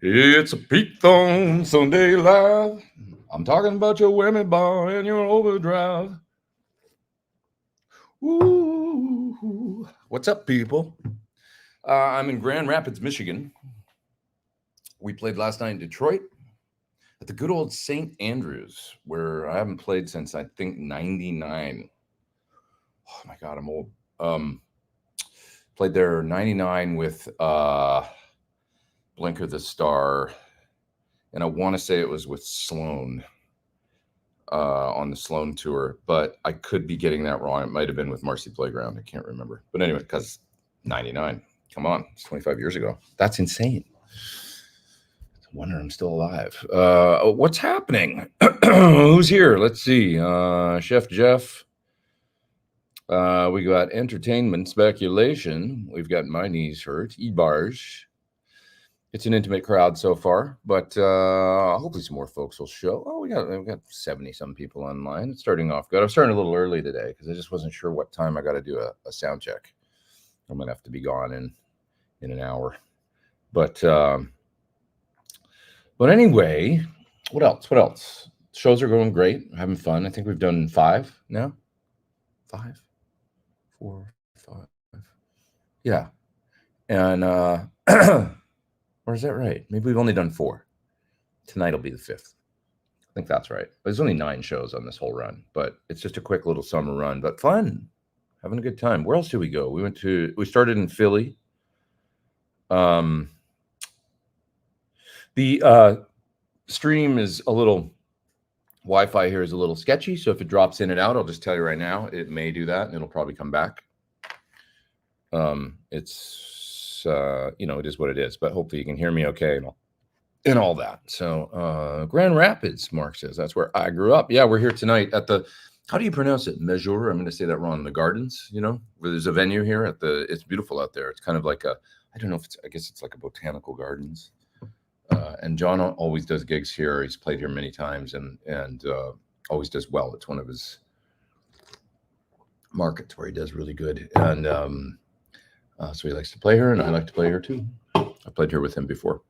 It's a Pete Thorn Sunday Live. I'm talking about your whammy bar and your overdrive. Ooh. What's up, people? I'm in Grand Rapids, Michigan. We played last night in Detroit at the good old St. Andrews, where I haven't played since I think '99. Oh my God, I'm old. Played there '99 with Blinker the Star, and I want to say it was with Sloan on the Sloan tour, but I could be getting that wrong. It might have been with Marcy Playground. I can't remember. But anyway, because '99, come on, it's 25 years ago. That's insane. It's a wonder I'm still alive. What's happening? Who's here? Let's see. Chef Jeff. We got entertainment speculation. We've got My Knees Hurt. E-Bars. It's an intimate crowd so far, but hopefully some more folks will show. Oh, we've got 70-some people online. It's starting off good. I'm starting a little early today because I just wasn't sure what time I got to do a sound check. I'm going to have to be gone in an hour. But anyway, what else? Shows are going great. I'm having fun. I think we've done 5 now. 5, 4, 5. Yeah. And or is that right? Maybe we've only done 4. Tonight will be the 5th. I think that's right. There's only 9 shows on this whole run, but it's just a quick little summer run, but fun. Having a good time. Where else did we go? We started in Philly. The stream is a little, Wi-Fi here is a little sketchy, so if it drops in and out, I'll just tell you right now, it may do that, and it'll probably come back. It's it is what it is, but hopefully you can hear me okay and all that. So Grand Rapids, Mark says, that's where I grew up. Yeah, we're here tonight at the, how do you pronounce it? Mejur, I'm going to say that wrong. The Gardens, where there's a venue here it's beautiful out there. It's kind of like I don't know if I guess it's like a botanical gardens. And John always does gigs here. He's played here many times and always does well. It's one of his markets where he does really good. And so he likes to play here, and I like to play here too. I played here with him before.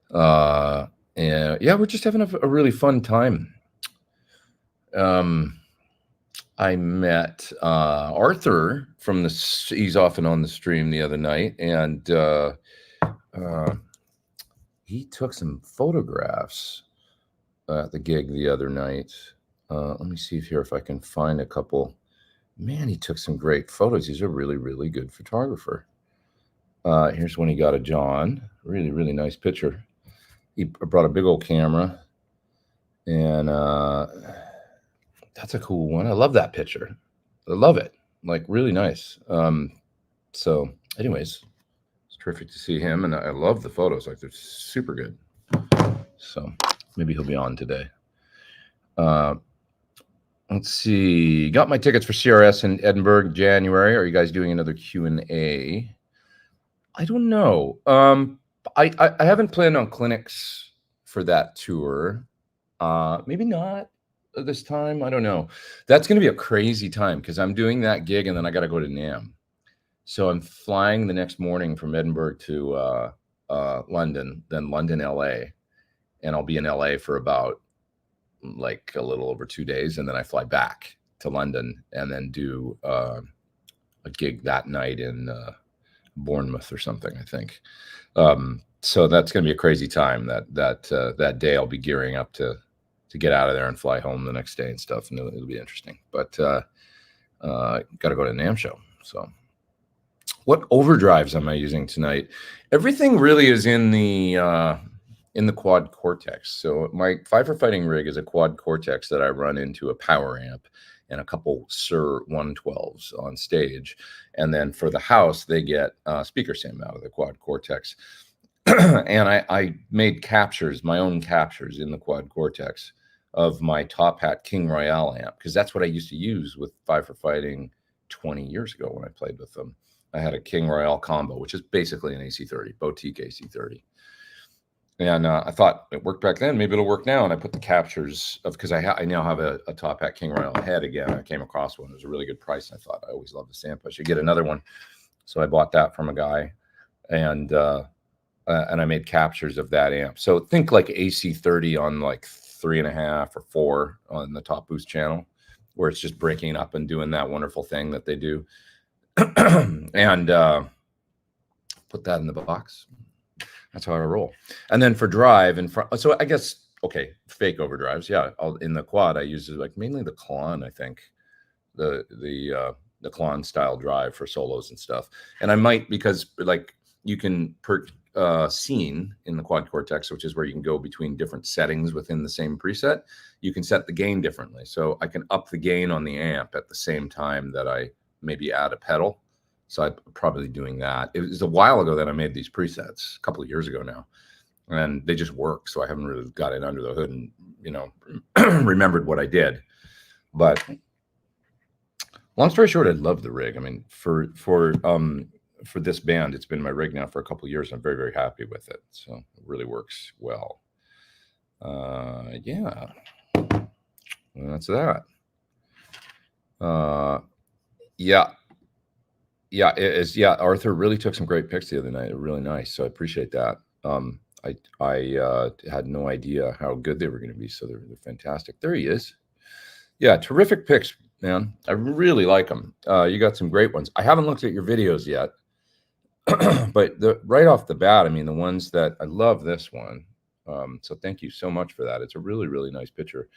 And yeah, we're just having a really fun time. I met Arthur from he's often on the stream the other night, and he took some photographs at the gig the other night. Let me see if I can find a couple. Man, he took some great photos. He's a really, really good photographer. Here's one he got of John. Really, really nice picture. He brought a big old camera, and that's a cool one. I love that picture. I love it. Like, really nice. So anyways, it's terrific to see him, and I love the photos. Like, they're super good. So maybe he'll be on today. Let's see. Got my tickets for CRS in Edinburgh, January. Are you guys doing another Q&A? I don't know. I haven't planned on clinics for that tour. Maybe not this time. I don't know. That's going to be a crazy time because I'm doing that gig and then I got to go to NAMM. So I'm flying the next morning from Edinburgh to London, then London, LA. And I'll be in LA for about like a little over 2 days, and then I fly back to London and then do a gig that night in Bournemouth or something, I think. So that's going to be a crazy time. That day I'll be gearing up to get out of there and fly home the next day and stuff, and it'll be interesting. But got to go to the NAMM show. So what overdrives am I using tonight? Everything really is in the quad cortex. So my Fifer Fighting rig is a quad cortex that I run into a power amp and a couple Sir 112s on stage. And then for the house, they get speaker sim out of the quad cortex. And I made captures, my own captures in the quad cortex of my Top Hat King Royale amp, because that's what I used to use with Fifer Fighting 20 years ago when I played with them. I had a King Royale combo, which is basically an AC30, boutique AC30. And I thought it worked back then. Maybe it'll work now. And I put the captures of, because I now have a Top Hat King Royale head again. I came across one. It was a really good price. I thought I always love the sample. I should get another one. So I bought that from a guy. And and I made captures of that amp. So think like AC30 on like 3.5 or 4 on the top boost channel, where it's just breaking up and doing that wonderful thing that they do. And put that in the box. That's how I roll. And then for drive and front, so I guess, okay, fake overdrives. Yeah, in the quad, I use like mainly the Klon, I think, the Klon style drive for solos and stuff. And I might, because like you can perk scene in the Quad Cortex, which is where you can go between different settings within the same preset. You can set the gain differently. So I can up the gain on the amp at the same time that I maybe add a pedal. So I'm probably doing that. It was a while ago that I made these presets, a couple of years ago now, and they just work. So I haven't really got it under the hood and, you know, remembered what I did. But long story short, I love the rig. I mean, for this band, it's been my rig now for a couple of years. I'm very, very happy with it. So it really works well. Yeah, well, that's that. Yeah, it is. Yeah, Arthur really took some great pics the other night. Really nice. So I appreciate that. I had no idea how good they were going to be. So they're fantastic. There he is. Yeah, terrific pics, man. I really like them. You got some great ones. I haven't looked at your videos yet, but right off the bat, I mean, the ones that I love this one. So thank you so much for that. It's a really, really nice picture.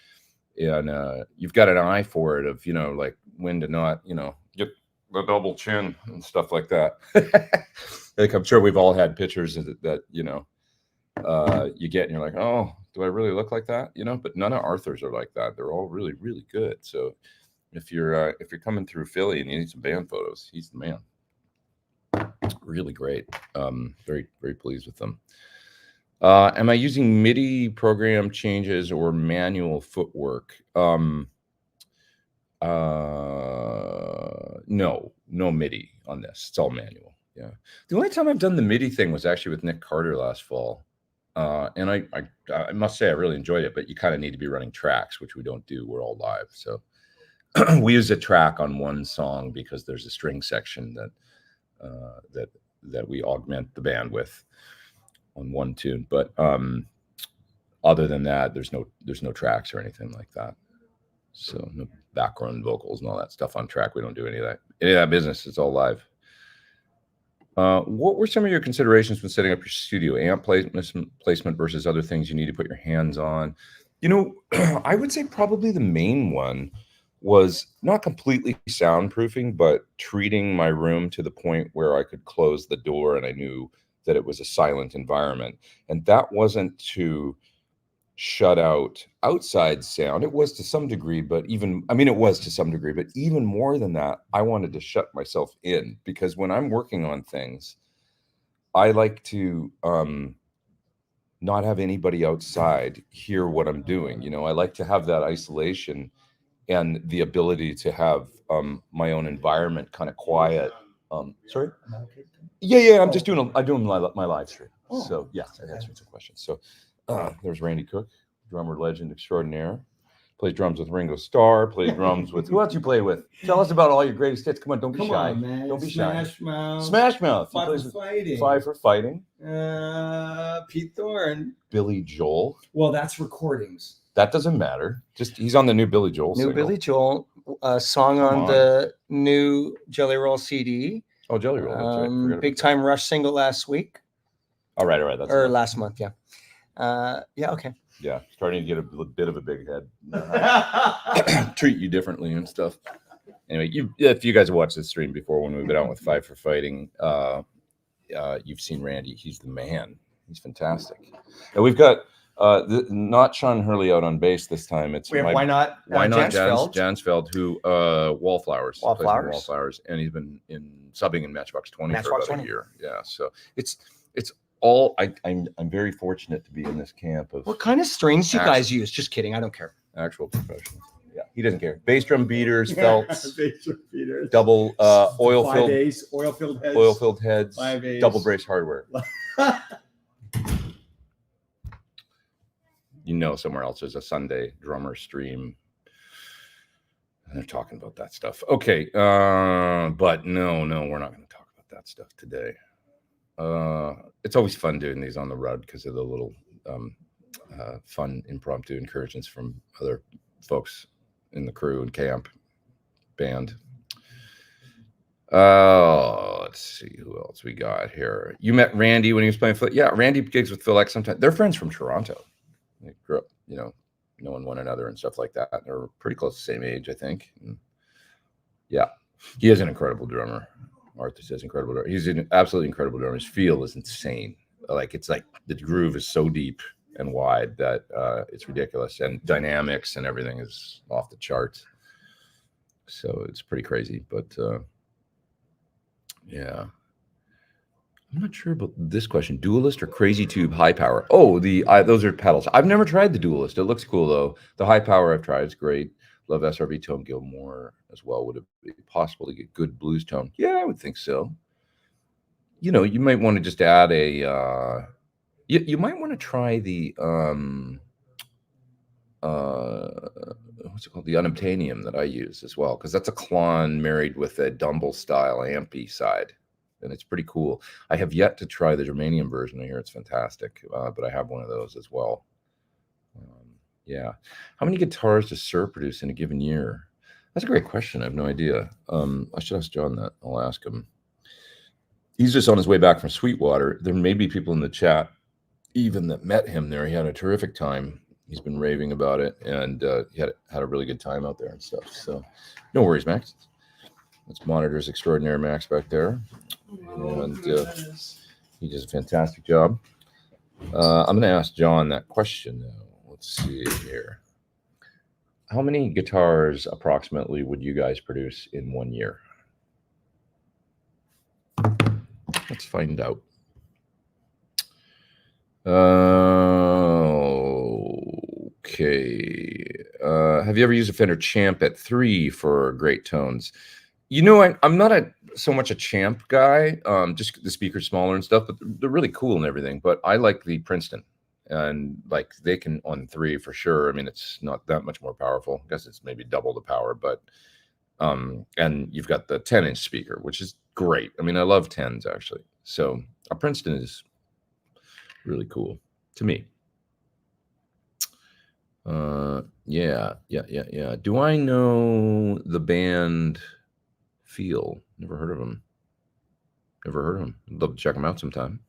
And you've got an eye for it of, you know, like when to not, you know, get the double chin and stuff like that. Like I'm sure we've all had pictures that you know, you get and you're like, oh, do I really look like that? You know, but none of Arthur's are like that. They're all really, really good. So if you're coming through Philly and you need some band photos, he's the man. Really great. Very, very pleased with them. Am I using MIDI program changes or manual footwork? No MIDI on this. It's all manual. Yeah. The only time I've done the MIDI thing was actually with Nick Carter last fall. And I must say I really enjoyed it, but you kind of need to be running tracks, which we don't do. We're all live. So we use a track on one song because there's a string section that we augment the band with on one tune. But other than that, there's no tracks or anything like that. So no background vocals and all that stuff on track. We don't do any of that business. It's all live. What were some of your considerations when setting up your studio? Amp placement versus other things you need to put your hands on? You know, I would say probably the main one was not completely soundproofing, but treating my room to the point where I could close the door and I knew that it was a silent environment. And that wasn't to shut out outside sound. It was to some degree, but it was to some degree, but even more than that, I wanted to shut myself in, because when I'm working on things, I like to not have anybody outside hear what I'm doing. You know, I like to have that isolation and the ability to have my own environment kind of quiet. Sorry? Yeah. I'm doing my live stream. Oh. So yeah, I answered some questions. So there's Randy Cook, drummer legend extraordinaire. Plays drums with Ringo Starr. Plays drums with who else you play with? Tell us about all your greatest hits. Come on, don't be shy. On, man. Don't be shy. Smash Mouth. Five for Fighting. Pete Thorn. Billy Joel. Well, that's recordings. That doesn't matter. Just he's on the new Billy Joel single. Billy Joel song on the new Jelly Roll CD. Oh, Jelly Roll. That's right. Big Time Rush single last week. All right. That's last month. Yeah. Okay. Yeah, starting to get a bit of a big head. Treat you differently and stuff. Anyway, if you guys have watched this stream before when we've been out with Five for Fighting, you've seen Randy. He's the man. He's fantastic. And we've got not Sean Hurley out on bass this time. It's why not Jansfeld, who Wallflowers, and he's been subbing in Matchbox 20 for about a year. Yeah, so it's all I'm very fortunate to be in this camp of. What kind of strings do you guys use? Just kidding, I don't care. Actual professionals. Yeah, he doesn't care. Bass drum beaters, felts, bass drum beaters, double oil-filled heads, oil-filled heads, double brace hardware. You know, somewhere else there's a Sunday drummer stream. And they're talking about that stuff. Okay, but no, we're not going to talk about that stuff today. It's always fun doing these on the road because of the little fun impromptu incursions from other folks in the crew and camp band. Let's see who else we got here. You met Randy when he was playing Phil. Yeah, Randy gigs with Phil X sometimes. They're friends from Toronto. They grew up, knowing one another and stuff like that. They're pretty close to the same age, I think. And yeah, he is an incredible drummer. Arthur says incredible drummer. He's an absolutely incredible drummer. His feel is insane. It's like the groove is so deep and wide that it's ridiculous, and dynamics and everything is off the charts. So it's pretty crazy, but yeah. I'm not sure about this question. Dualist or Crazy Tube high power? Oh, those are pedals. I've never tried the Dualist. It looks cool though. The high power I've tried. It's great. Love SRV Tone Gilmore as well. Would it be possible to get good blues tone? Yeah, I would think so. You might want to just add a. You might want to try the what's it called? The unobtainium that I use as well, because that's a Klon married with a Dumble style ampy side, and it's pretty cool. I have yet to try the germanium version. I hear it's fantastic, but I have one of those as well. Yeah. How many guitars does Sir produce in a given year? That's a great question. I have no idea. I should ask John that. I'll ask him. He's just on his way back from Sweetwater. There may be people in the chat even that met him there. He had a terrific time. He's been raving about it, and he had a really good time out there and stuff. So no worries, Max. That's Monitors Extraordinaire Max back there. And he does a fantastic job. I'm going to ask John that question now. Let's see here. How many guitars approximately would you guys produce in 1 year? Let's find out. Okay. Have you ever used a Fender Champ at 3 for great tones? I'm not so much a Champ guy. Just the speaker's smaller and stuff, but they're really cool and everything. But I like the Princeton, and like they can on 3 for sure. I mean, it's not that much more powerful. I guess it's maybe double the power, but and you've got the 10-inch speaker, which is great. I mean, I love 10s actually. So a Princeton is really cool to me. Yeah. Do I know the band Feel? Never heard of them. I'd love to check them out sometime.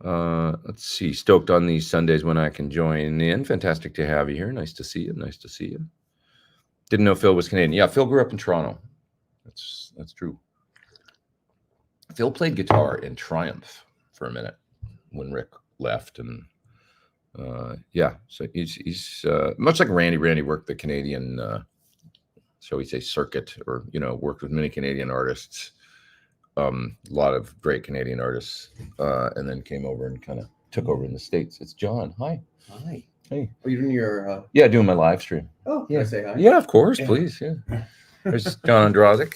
Let's see. Stoked on these Sundays when I can join in. Fantastic to have you here. Nice to see you. Didn't know Phil was Canadian. Yeah, Phil grew up in Toronto. That's true. Phil played guitar in Triumph for a minute when Rick left, and yeah, so he's much like Randy. Randy worked the Canadian, shall we say, circuit, or worked with many Canadian artists, a lot of great Canadian artists, and then came over and kind of took over in the States. It's John. Hi. Hey. Are you doing your? Yeah, doing my live stream. Oh, yeah. Can I say hi? Yeah, of course, please. Yeah. There's John Andrazik.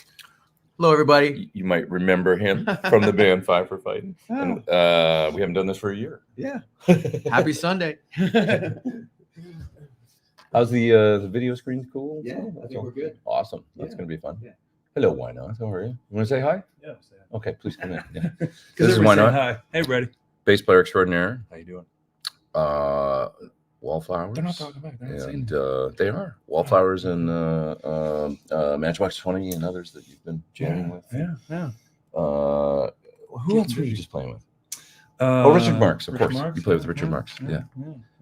Hello, everybody. You might remember him from the band Five for Fighting. Oh. And we haven't done this for a year. Yeah. Happy Sunday. How's the video screen? Cool? Yeah, I think we're good. Awesome. That's going to be fun. Yeah. Hello, Why Not? How are you? You want to say hi? Yeah. Okay, please come in. Yeah. This is Why Not? Hi. Hey, Brady. Bass player extraordinaire. How you doing? Wallflowers. They're not talking back. And they are Wallflowers and Matchbox 20 and others that you've been jamming with. Yeah. Who else were you just playing with? Richard Marx, of course. You play with Richard Marx. Yeah.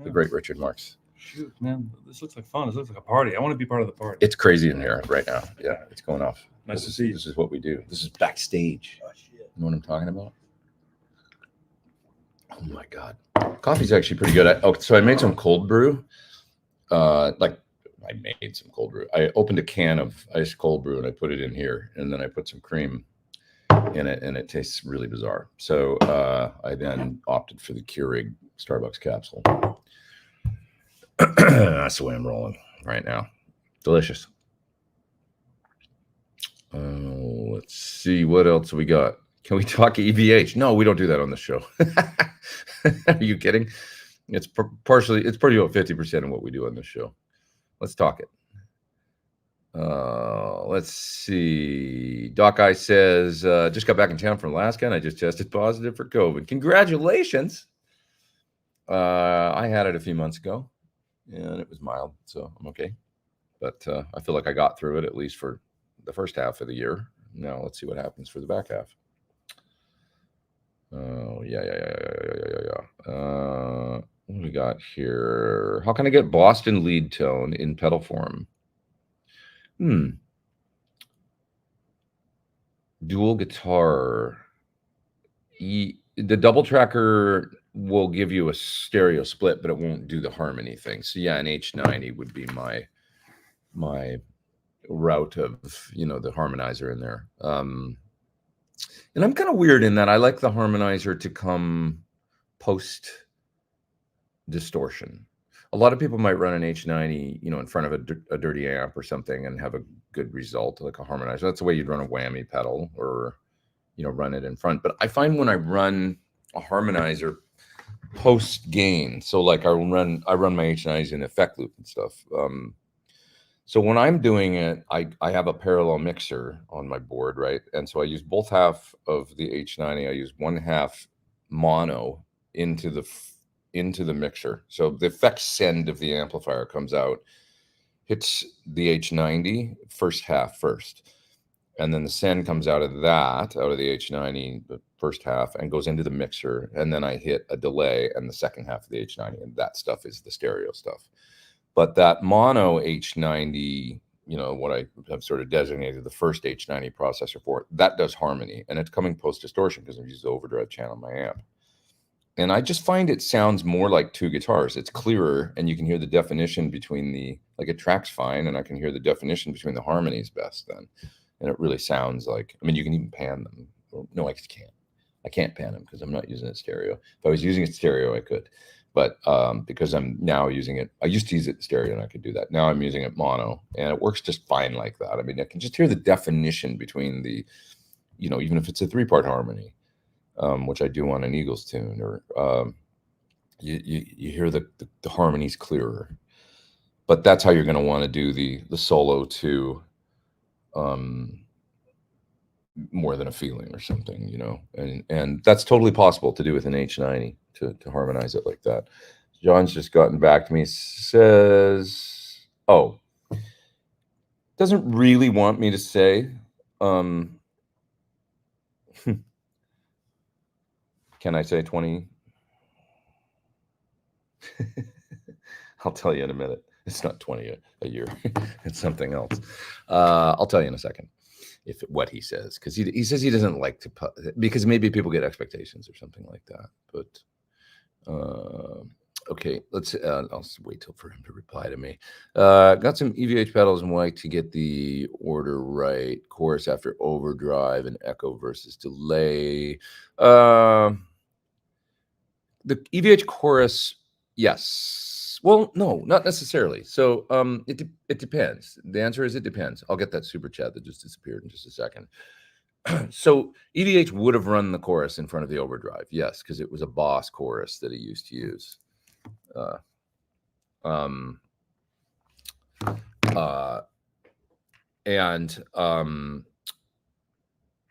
The great Richard Marx. Shoot, man, this looks like fun. This looks like a party. I want to be part of the party. It's crazy in here right now. Yeah, it's going off. Nice to see you. This is what we do. This is backstage. Oh, shit. You know what I'm talking about? Oh my God. Coffee's actually pretty good. So I made some cold brew. I made some cold brew. I opened a can of iced cold brew and I put it in here, and then I put some cream in it, and it tastes really bizarre. So I then opted for the Keurig Starbucks capsule. That's the way I'm rolling right now. Delicious. Let's see what else we got. Can we talk EVH? No, we don't do that on the show. Are you kidding? It's pretty about 50% of what we do on this show. Let's talk it. Let's see. Doc Eye says, just got back in town from Alaska and I just tested positive for COVID. Congratulations. I had it a few months ago and it was mild, so I'm okay. But I feel like I got through it, at least for the first half of the year. Now let's see what happens for the back half. Oh, yeah. What do we got here? How can I get Boston lead tone in pedal form? Dual guitar. The double tracker will give you a stereo split, but it won't do the harmony thing. So yeah, an H90 would be my route of, the harmonizer in there. And I'm kind of weird in that I like the harmonizer to come post distortion. A lot of people might run an H90, in front of a dirty amp or something and have a good result, like a harmonizer. That's the way you'd run a whammy pedal or, run it in front. But I find when I run a harmonizer post gain, so like I run my H90s in effect loop and stuff. So when I'm doing it, I have a parallel mixer on my board, right? And so I use both half of the H90. I use one half mono into the mixer. So the effect send of the amplifier comes out, hits the H90 first half first. And then the send comes out of the H90, the first half, and goes into the mixer. And then I hit a delay and the second half of the H90. And that stuff is the stereo stuff. But that mono H90, what I have sort of designated the first H90 processor for, that does harmony. And it's coming post distortion because I've used the overdrive channel on my amp. And I just find it sounds more like two guitars. It's clearer, and you can hear the definition between it tracks fine, and I can hear the definition between the harmonies best then. And it really sounds like, you can even pan them. No, I can't. I can't pan them because I'm not using it stereo. If I was using it stereo, I could. But because I'm now using it, I used to use it stereo and I could do that. Now I'm using it mono, and it works just fine like that. I can just hear the definition between the, even if it's a 3-part harmony, which I do on an Eagles tune, or you hear the harmonies clearer. But that's how you're going to want to do the solo to more than a feeling or something, and that's totally possible to do with an H90 to harmonize it like that. John's just gotten back to me, says, doesn't really want me to say, can I say 20? I'll tell you in a minute. It's not 20 a year. It's something else. I'll tell you in a second what he says, because he says he doesn't like to because maybe people get expectations or something like that. But okay, let's. I'll wait for him to reply to me. Got some EVH pedals in white to get the order right. Chorus after overdrive and echo versus delay. The EVH chorus, yes. Well, no, not necessarily. So it depends. The answer is it depends. I'll get that super chat that just disappeared in just a second. So EVH would have run the chorus in front of the overdrive, yes, because it was a Boss chorus that he used to use.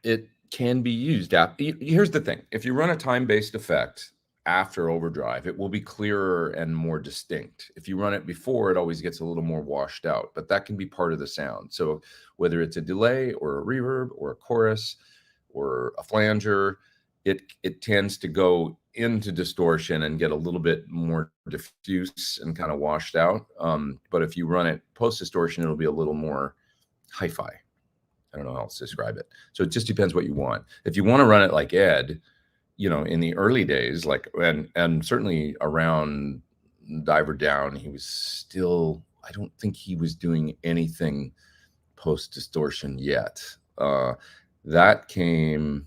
It can be used. Here's the thing: if you run a time-based effect after overdrive, it will be clearer and more distinct. If you run it before, it always gets a little more washed out, but that can be part of the sound. So whether it's a delay or a reverb or a chorus or a flanger, it tends to go into distortion and get a little bit more diffuse and kind of washed out. But if you run it post distortion, it'll be a little more hi-fi. I don't know how else to describe it. So it just depends what you want. If you want to run it like Ed, in the early days, and certainly around Diver Down, he was still, I don't think he was doing anything post distortion yet. That came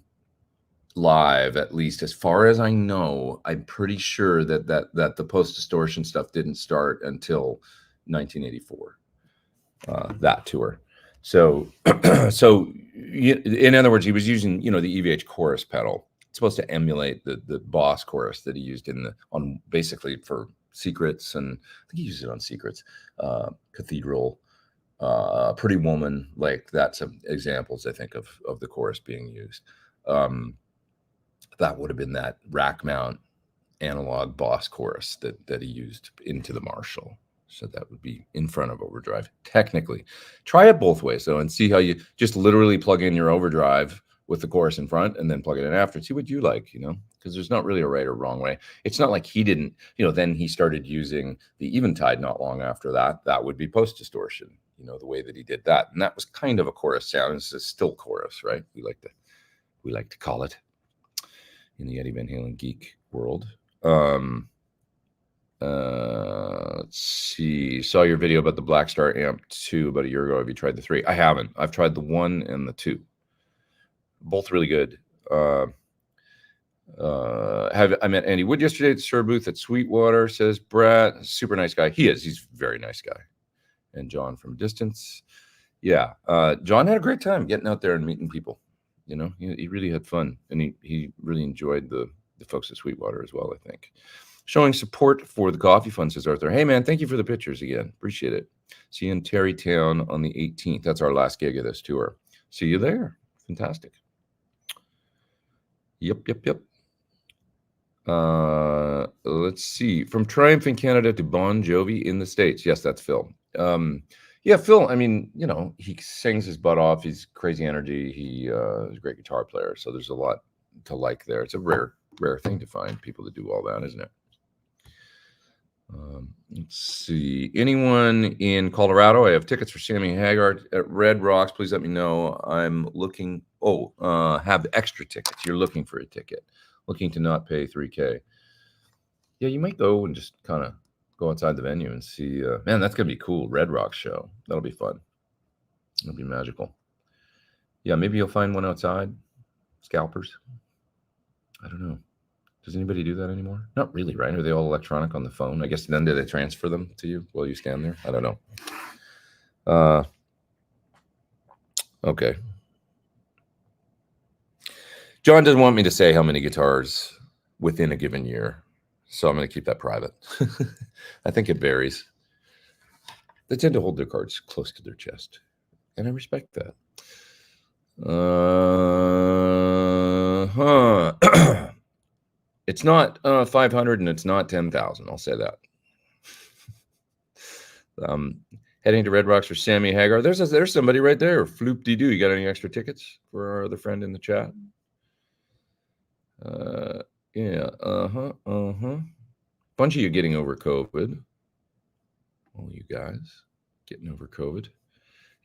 live, at least as far as I know. I'm pretty sure that the post distortion stuff didn't start until 1984. That tour. So in other words, he was using the EVH chorus pedal. It's supposed to emulate the Boss chorus that he used on basically for Secrets, and I think he used it on Secrets, Cathedral, Pretty Woman, like that's some examples I think of the chorus being used. That would have been that rack mount analog Boss chorus that he used into the Marshall. So that would be in front of overdrive. Technically, try it both ways though, and see how you just literally plug in your overdrive with the chorus in front and then plug it in after. See what you like, because there's not really a right or wrong way. It's not like he didn't, then he started using the Eventide not long after that. That would be post distortion, the way that he did that. And that was kind of a chorus sound. It's a still chorus, right? We like to call it in the Eddie Van Halen geek world. Let's see. Saw your video about the Black Star Amp 2 about a year ago. Have you tried the 3? I haven't. I've tried the 1 and the 2. Both really good. I met Andy Wood yesterday at the Sir booth at Sweetwater, says Brett. Super nice guy. He is. He's a very nice guy. And John from distance. Yeah. John had a great time getting out there and meeting people. He really had fun. And he really enjoyed the folks at Sweetwater as well, I think. Showing support for the Coffee Fund, says Arthur. Hey, man, thank you for the pictures again. Appreciate it. See you in Terrytown on the 18th. That's our last gig of this tour. See you there. Fantastic. Yep. Let's see. From Triumph in Canada to Bon Jovi in the States. Yes, that's Phil. Yeah, Phil, he sings his butt off. He's crazy energy. He's a great guitar player. So there's a lot to like there. It's a rare thing to find people that do all that, isn't it? Let's see. Anyone in Colorado? I have tickets for Sammy Hagar at Red Rocks. Please let me know. I'm looking. Have extra tickets. You're looking for a ticket. Looking to not pay $3,000. Yeah, you might go and just kind of go outside the venue and see. Man, that's gonna be cool. Red Rocks show. That'll be fun. It'll be magical. Yeah, maybe you'll find one outside. Scalpers. I don't know. Does anybody do that anymore? Not really, right? Are they all electronic on the phone? I guess then do they transfer them to you while you stand there? I don't know. Okay. John doesn't want me to say how many guitars within a given year, so I'm going to keep that private. I think it varies. They tend to hold their cards close to their chest, and I respect that. It's not 500 and it's not 10,000. I'll say that. Heading to Red Rocks for Sammy Hagar. There's somebody right there. Floop de doo. You got any extra tickets for our other friend in the chat? Yeah. Bunch of you getting over COVID. All you guys getting over COVID.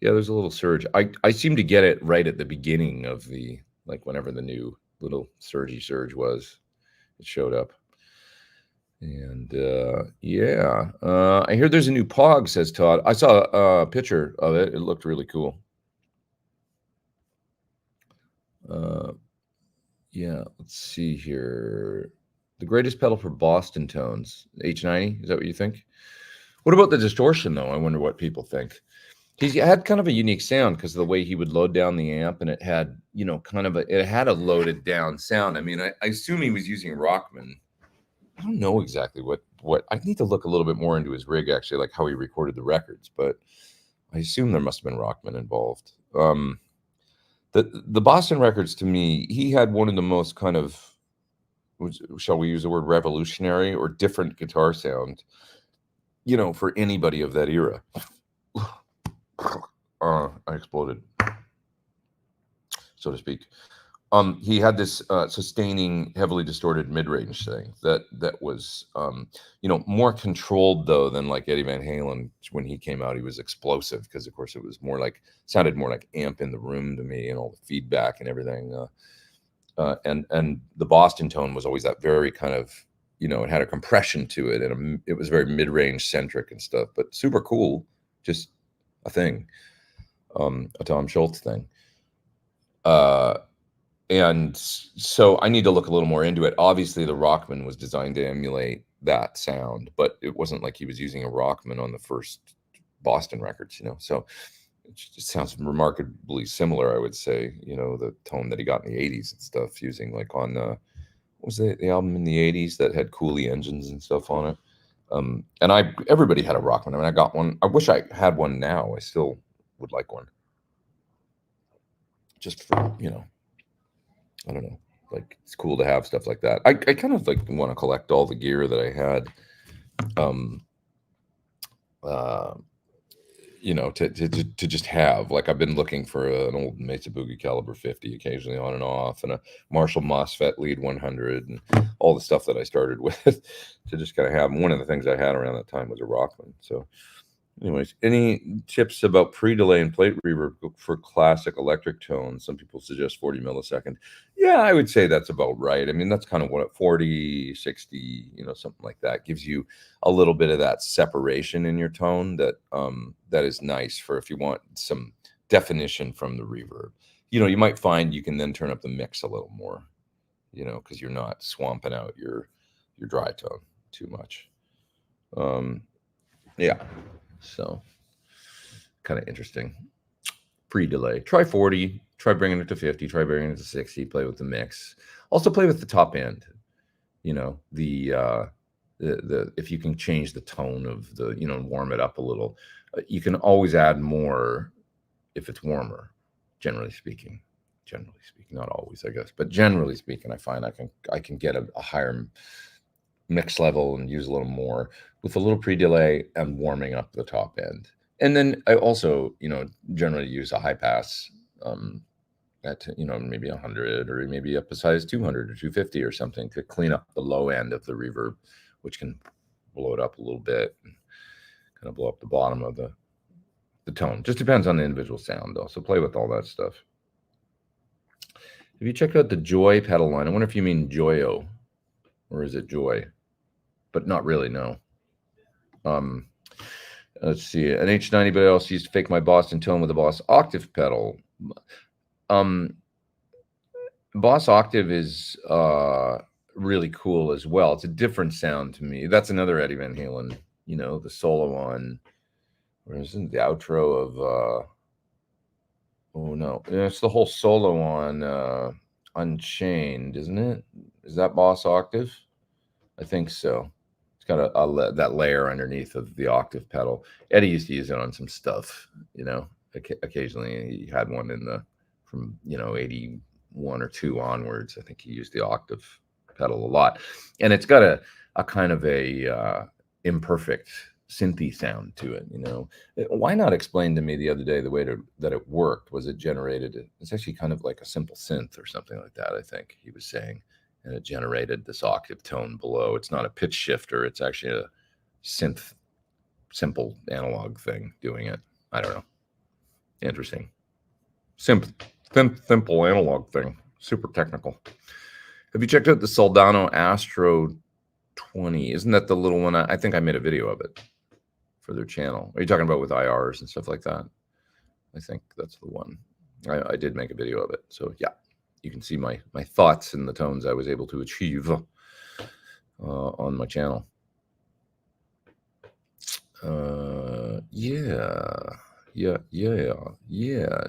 Yeah, there's a little surge. I seem to get it right at the beginning of whenever the new little surge was. It showed up. And I hear there's a new Pog, says Todd. I saw a picture of it. It looked really cool. Yeah, let's see here. The greatest pedal for Boston tones, H90. Is that what you think? What about the distortion, though? I wonder what people think. He had kind of a unique sound because of the way he would load down the amp, and it had, it had a loaded down sound. I mean, I assume he was using Rockman. I don't know exactly what I need to look a little bit more into his rig, actually, like how he recorded the records, but I assume there must have been Rockman involved. The Boston records, to me, he had one of the most kind of, shall we use the word revolutionary or different guitar sound, for anybody of that era. I exploded, so to speak. He had this sustaining, heavily distorted mid-range thing that was, more controlled though than like Eddie Van Halen. When he came out, he was explosive because, of course, it was sounded more like amp in the room to me, and all the feedback and everything. And the Boston tone was always that very kind of, it had a compression to it, and it was very mid-range centric and stuff, but super cool, just a thing, a Tom Schultz thing. And so I need to look a little more into it. Obviously, the Rockman was designed to emulate that sound, but it wasn't like he was using a Rockman on the first Boston records, So it just sounds remarkably similar, I would say, the tone that he got in the 80s and stuff, using like on what was the album in the 80s that had Cooley engines and stuff on it? And everybody had a Rockman. I mean, I got one. I wish I had one now. I still would like one. Just for, you know, I don't know. Like, it's cool to have stuff like that. I kind of like want to collect all the gear that I had. You know, to just have. Like, I've been looking for an old Mesa Boogie caliber 50 occasionally on and off, and a Marshall MOSFET Lead 100, and all the stuff that I started with to just kind of have. One of the things I had around that time was a Rockman. So anyways, any tips about pre-delay and plate reverb for classic electric tones? Some people suggest 40 millisecond. Yeah, I would say that's about right. I mean, that's kind of what 40, 60, you know, something like that gives you a little bit of that separation in your tone that that is nice for if you want some definition from the reverb. You know, you might find you can then turn up the mix a little more, you know, because you're not swamping out your dry tone too much. Yeah. So kind of interesting. Pre-delay. Try 40. Try bringing it to 50. Try bringing it to 60. Play with the mix. Also play with the top end. You know, the if you can change the tone of the, you know, warm it up a little. You can always add more if it's warmer. Generally speaking, not always, I guess, but generally speaking, I find I can get a higher mix level and use a little more with a little pre-delay and warming up the top end. And then I also, you know, generally use a high pass at, you know, maybe 100 or maybe up as high as 200 or 250 or something to clean up the low end of the reverb, which can blow it up a little bit and kind of blow up the bottom of the tone. Just depends on the individual sound though. So play with all that stuff. Have you checked out the Joy pedal line? I wonder if you mean Joyo, or is it Joy? But not really, no. Let's see. An H90, but I also used to fake my Boston tone with a Boss Octave pedal. Boss Octave is really cool as well. It's a different sound to me. That's another Eddie Van Halen, you know, the solo on, where isn't the outro of oh no, it's the whole solo on Unchained, isn't it? Is that Boss Octave? I think so. It's got that layer underneath of the octave pedal. Eddie used to use it on some stuff, you know. Occasionally he had one from, you know, 81 or 2 onwards. I think he used the octave pedal a lot. And it's got a kind of a imperfect synthy sound to it, you know. Why not explain to me the other day the way that it worked was it generated, it's actually kind of like a simple synth or something like that, I think he was saying. And it generated this octave tone below. It's not a pitch shifter. It's actually a synth, simple analog thing doing it. I don't know. Interesting. Simple analog thing. Super technical. Have you checked out the Soldano Astro 20? Isn't that the little one? I think I made a video of it for their channel. Are you talking about with IRs and stuff like that? I think that's the one. I did make a video of it. So yeah. You can see my thoughts and the tones I was able to achieve on my channel. Yeah.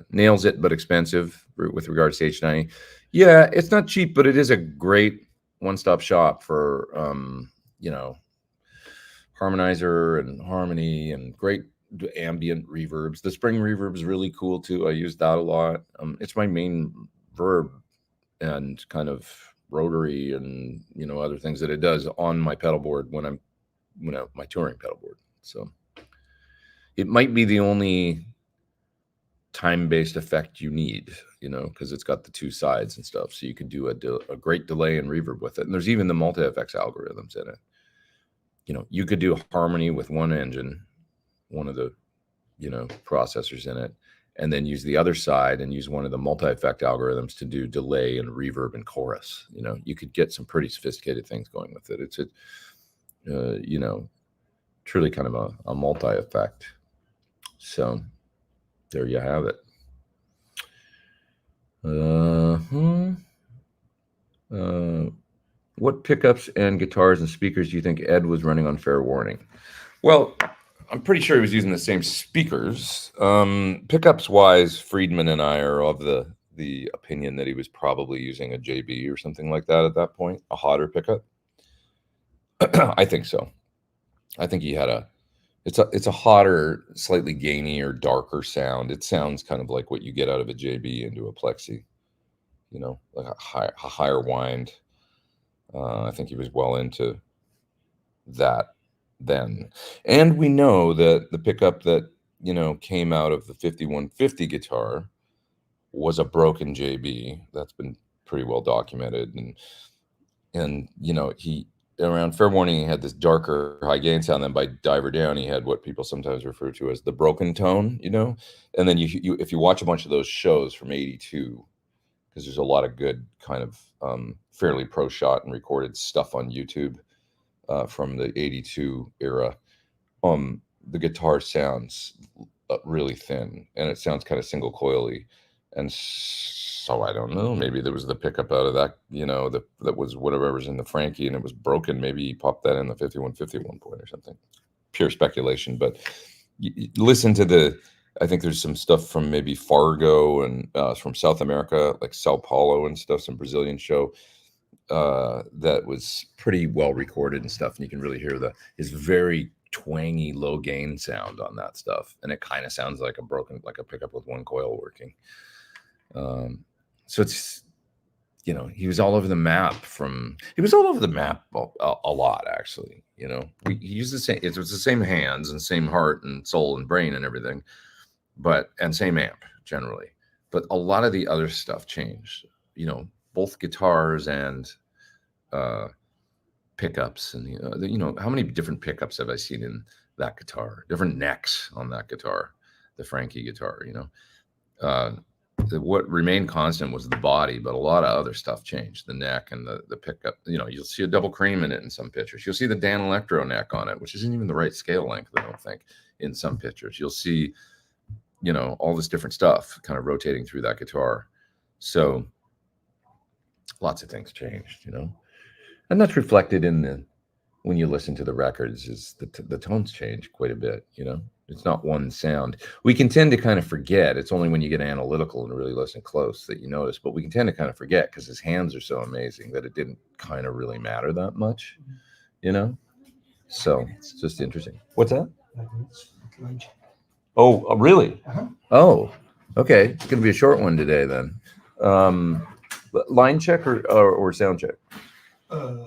Nails it, but expensive with regards to H90. Yeah, it's not cheap, but it is a great one-stop shop for, you know, harmonizer and harmony and great ambient reverbs. The spring reverb is really cool too. I use that a lot. It's my main verb and kind of rotary and, you know, other things that it does on my pedal board when I'm, you know, my touring pedal board. So it might be the only time-based effect you need, you know, because it's got the 2 sides and stuff. So you could do a great delay and reverb with it. And there's even the multi-effects algorithms in it. You know, you could do harmony with one engine, one of the, you know, processors in it, and then use the other side and use one of the multi-effect algorithms to do delay and reverb and chorus. You know, you could get some pretty sophisticated things going with it. It's you know, truly kind of a multi-effect. So there you have it. What pickups and guitars and speakers do you think Ed was running on Fair Warning? Well, I'm pretty sure he was using the same speakers. Pickups wise, Friedman and I are of the opinion that he was probably using a JB or something like that at that point, a hotter pickup. I think so. I think he had it's a hotter, slightly gainier, darker sound. It sounds kind of like what you get out of a JB into a Plexi, you know, like a higher wind. I think he was well into that then. And we know that the pickup that, you know, came out of the 5150 guitar was a broken JB. That's been pretty well documented. And you know, he around Fair Warning, he had this darker high gain sound. Then by Diver Down, he had what people sometimes refer to as the broken tone, you know. And then you if you watch a bunch of those shows from '82, because there's a lot of good kind of fairly pro shot and recorded stuff on YouTube from the '82 era. The guitar sounds really thin, and it sounds kind of single coily, and so I don't know. Maybe there was the pickup out of that, you know, that was whatever was in the Frankie, and it was broken. Maybe he popped that in the 5150 at one point or something. Pure speculation, but you listen to the. I think there's some stuff from maybe Fargo and from South America, like Sao Paulo and stuff, some Brazilian show that was pretty well recorded and stuff, and you can really hear his very twangy low gain sound on that stuff, and it kind of sounds like a pickup with one coil working. So it's, you know, he was all over the map a lot, actually. You know, he used the same, it was the same hands and same heart and soul and brain and everything, and same amp generally, but a lot of the other stuff changed, you know, both guitars and pickups. And you know, how many different pickups have I seen in that guitar, different necks on that guitar, the Frankie guitar, you know. What remained constant was the body, but a lot of other stuff changed, the neck and the pickup. You know, you'll see a double cream in it in some pictures. You'll see the Dan Electro neck on it, which isn't even the right scale length, I don't think, in some pictures. You'll see, you know, all this different stuff kind of rotating through that guitar. So lots of things changed, you know. And that's reflected in when you listen to the records, is the tones change quite a bit, you know. It's not one sound. We can tend to kind of forget. It's only when you get analytical and really listen close that you notice, but we can tend to kind of forget because his hands are so amazing that it didn't kind of really matter that much, you know. So it's just interesting. What's that? Oh, really? Oh, okay. It's gonna be a short one today then. Line check or sound check? Line.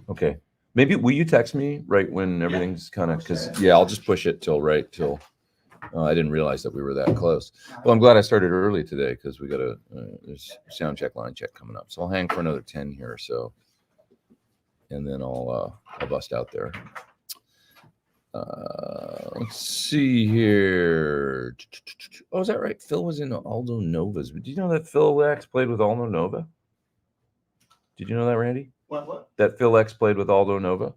Okay. Maybe will you text me right when everything's kind of, because I'll just push it till I didn't realize that we were that close. Well, I'm glad I started early today because we got there's sound check, line check coming up. So I'll hang for another 10 here or so, and then I'll bust out there. Let's see here. Oh, is that right? Phil was in Aldo Nova's. Did you know that Phil X played with Aldo Nova? Did you know that, Randy? What? That Phil X played with Aldo Nova?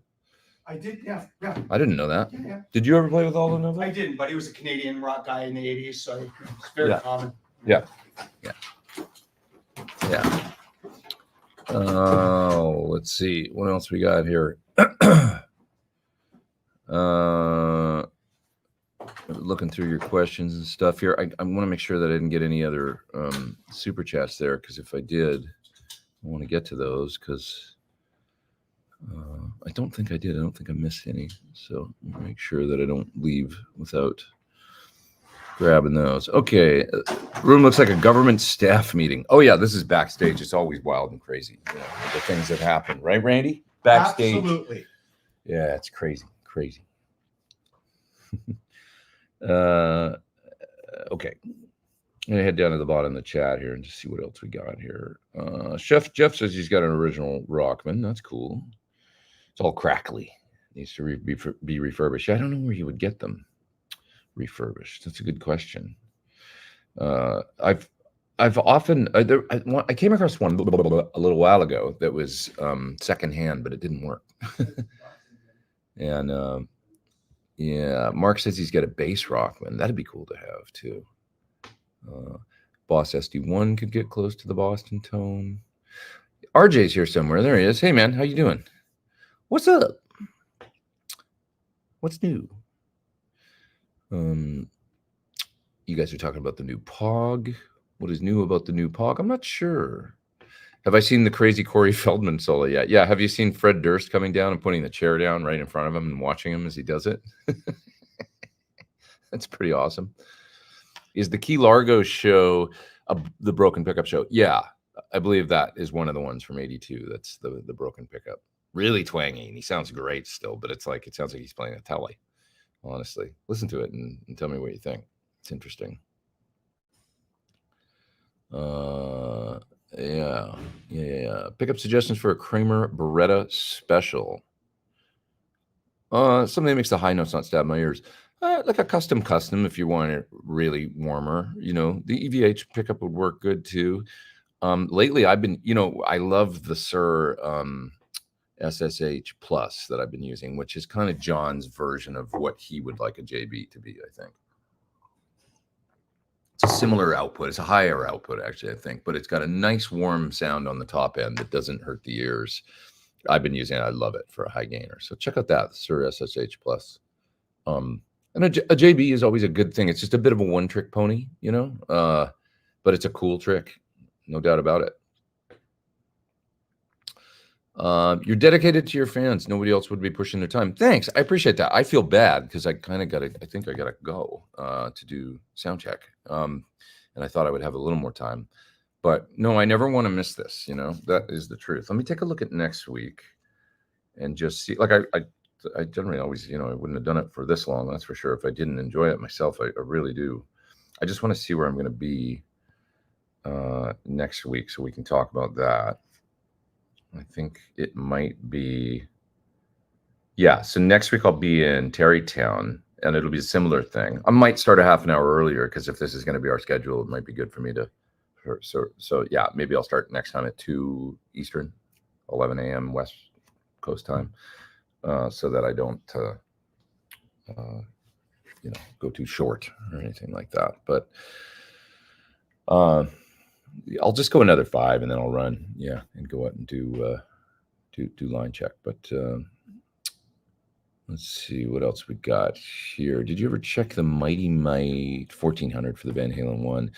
I did, yeah. I didn't know that. Yeah. Did you ever play with Aldo Nova? I didn't, but he was a Canadian rock guy in the 80s, so it's very common. Yeah. Oh, let's see. What else we got here? Looking through your questions and stuff here. I want to make sure that I didn't get any other super chats there, because if I did, I want to get to those, because I don't think I did. I don't think I missed any. So make sure that I don't leave without grabbing those. Okay. Room looks like a government staff meeting. Oh, yeah. This is backstage. It's always wild and crazy. You know, the things that happen. Right, Randy? Backstage. Absolutely. Yeah, it's crazy. Crazy. Okay. I'm going to head down to the bottom of the chat here and just see what else we got here. Jeff says he's got an original Rockman. That's cool. It's all crackly. Needs to be refurbished. I don't know where you would get them refurbished. That's a good question. I've often I came across one a little while ago that was secondhand, but it didn't work. And yeah, Mark says he's got a bass Rockman. That'd be cool to have too. Boss SD1 could get close to the Boston tone. RJ's here somewhere. There he is. Hey man, how you doing? What's up? What's new? You guys are talking about the new Pog. What is new about the new Pog? I'm not sure. Have I seen the crazy Corey Feldman solo yet? Yeah. Have you seen Fred Durst coming down and putting the chair down right in front of him and watching him as he does it? That's pretty awesome. Is the Key Largo show the broken pickup show? Yeah, I believe that is one of the ones from '82. That's the broken pickup. Really twangy, and he sounds great still, but it sounds like he's playing a telly. Honestly, listen to it and tell me what you think. It's interesting. Yeah. Pickup suggestions for a Kramer Beretta special. Something that makes the high notes not stab my ears. Like a custom if you want it really warmer. You know, the EVH pickup would work good too. Lately I've been, I love the Sir SSH Plus that I've been using, which is kind of John's version of what he would like a JB to be, I think. It's a similar output. It's a higher output, actually, I think, but it's got a nice warm sound on the top end that doesn't hurt the ears. I've been using it. I love it for a high gainer. So check out that Sir SSH Plus. And a JB is always a good thing. It's just a bit of a one-trick pony, but it's a cool trick, no doubt about it. You're dedicated to your fans. Nobody else would be pushing their time. Thanks. I appreciate that. I feel bad because I kind of I think I got to go to do sound check. And I thought I would have a little more time. But no, I never want to miss this. That is the truth. Let me take a look at next week and just see. Like I generally always, I wouldn't have done it for this long. That's for sure. If I didn't enjoy it myself, I really do. I just want to see where I'm going to be next week so we can talk about that. I think it might be, yeah. So next week I'll be in Terrytown, and it'll be a similar thing. I might start a half an hour earlier because if this is going to be our schedule, it might be good for me to. So yeah, maybe I'll start next time at 2 Eastern, 11 a.m. West Coast time, so that I don't, go too short or anything like that. But I'll just go another 5 and then I'll run, and go out and do line check. But let's see what else we got here. Did you ever check the Mighty Might 1400 for the Van Halen one?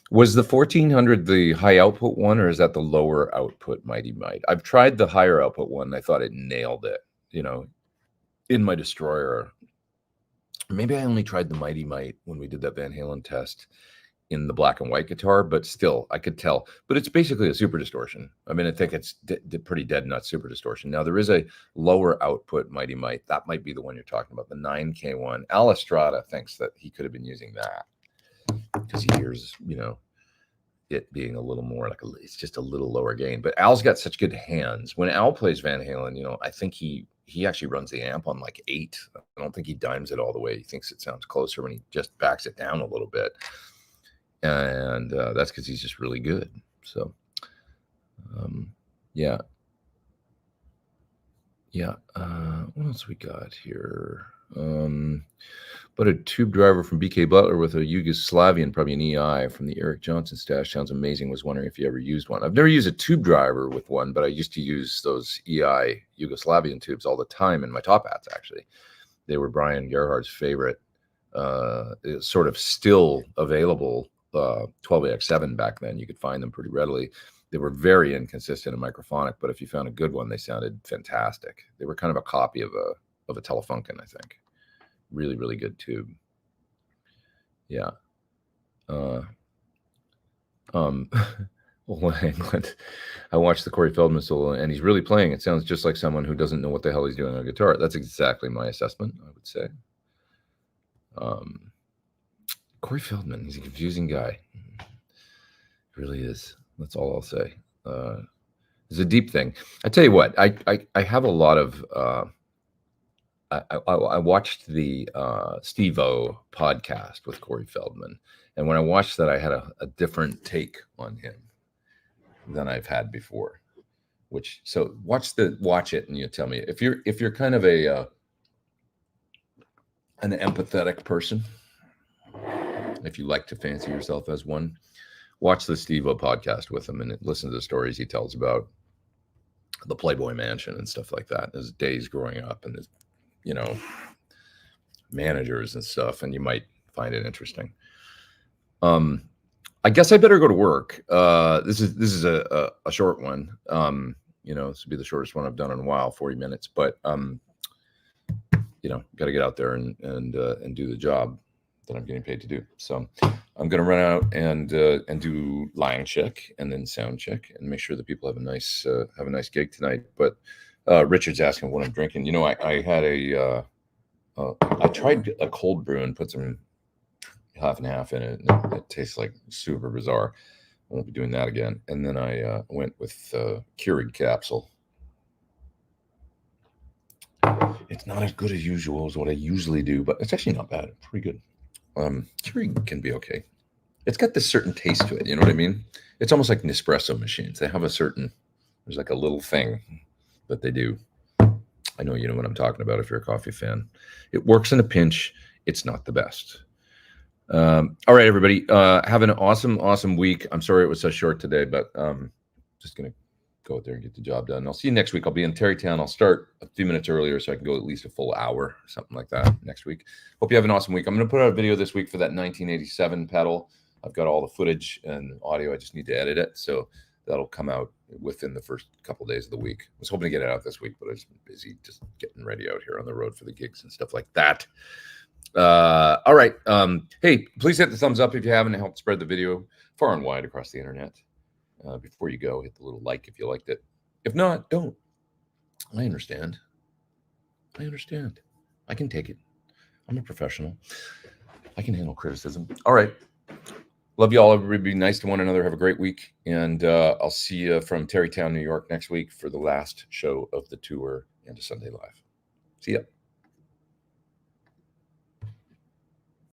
Was the 1400 the high output one, or is that the lower output Mighty Might? I've tried the higher output one. I thought it nailed it, in my Destroyer. Maybe I only tried the Mighty Might when we did that Van Halen test in the black and white guitar, but still I could tell. But it's basically a super distortion. I mean, I think it's pretty dead nut super distortion. Now there is a lower output Mighty Might. That might be the one you're talking about, the 9K one. Al Estrada thinks that he could have been using that because he hears, it being a little more like it's just a little lower gain. But Al's got such good hands. When Al plays Van Halen, I think he actually runs the amp on like 8. I don't think he dimes it all the way. He thinks it sounds closer when he just backs it down a little bit. And that's because he's just really good. So, yeah. What else we got here? But a tube driver from BK Butler with a Yugoslavian, probably an EI from the Eric Johnson stash. Sounds amazing. Was wondering if you ever used one. I've never used a tube driver with one, but I used to use those EI Yugoslavian tubes all the time in my top hats, actually. They were Brian Gerhardt's favorite, sort of still available 12AX7 back then. You could find them pretty readily. They were very inconsistent and microphonic, but if you found a good one, they sounded fantastic. They were kind of a copy of a Telefunken, I think. Really, really good tube. Yeah. England. I watched the Corey Feldman solo, and he's really playing. It sounds just like someone who doesn't know what the hell he's doing on a guitar. That's exactly my assessment, I would say. Corey Feldman, he's a confusing guy. He really is. That's all I'll say. It's a deep thing. I tell you what, I have a lot of. I watched the Steve-O podcast with Corey Feldman, and when I watched that, I had a different take on him than I've had before. So watch it, and you tell me if you're kind of an empathetic person, if you like to fancy yourself as one, watch the Steve-O podcast with him and listen to the stories he tells about the Playboy Mansion and stuff like that. His days growing up and his, managers and stuff, and you might find it interesting. I I guess I better go to work. This is a short one. You know, this will be the shortest one I've done in a while, 40 minutes. But you know, got to get out there and do the job that I'm getting paid to do. So I'm going to run out and do line check and then sound check and make sure that people have a nice gig tonight. But Richard's asking what I'm drinking. You know, I had I tried a cold brew and put some half and half in it. And it tastes like super bizarre. I won't be doing that again. And then I went with Keurig capsule. It's not as good as usual as what I usually do, but it's actually not bad. It's pretty good. Keurig can be okay. It's got this certain taste to it. You know what I mean? It's almost like Nespresso machines. They have a certain, there's like a little thing that they do. I know you know what I'm talking about if you're a coffee fan. It works in a pinch. It's not the best. All right, everybody. Have an awesome week. I'm sorry it was so short today, but just going to go out there and get the job done. I'll see you next week. I'll be in Terrytown. I'll start a few minutes earlier so I can go at least a full hour, something like that next week. Hope you have an awesome week. I'm going to put out a video this week for that 1987 pedal. I've got all the footage and audio. I just need to edit it. So that'll come out within the first couple of days of the week. I was hoping to get it out this week, but I've just been busy just getting ready out here on the road for the gigs and stuff like that. All right. Hey, please hit the thumbs up if you haven't. It helped spread the video far and wide across the internet. Before you go, hit the little like if you liked it. If not, don't. I understand. I can take it. I'm a professional. I can handle criticism. All right. Love you all. Everybody be nice to one another. Have a great week. And I'll see you from Terrytown, New York next week for the last show of the tour and a Sunday Live. See ya.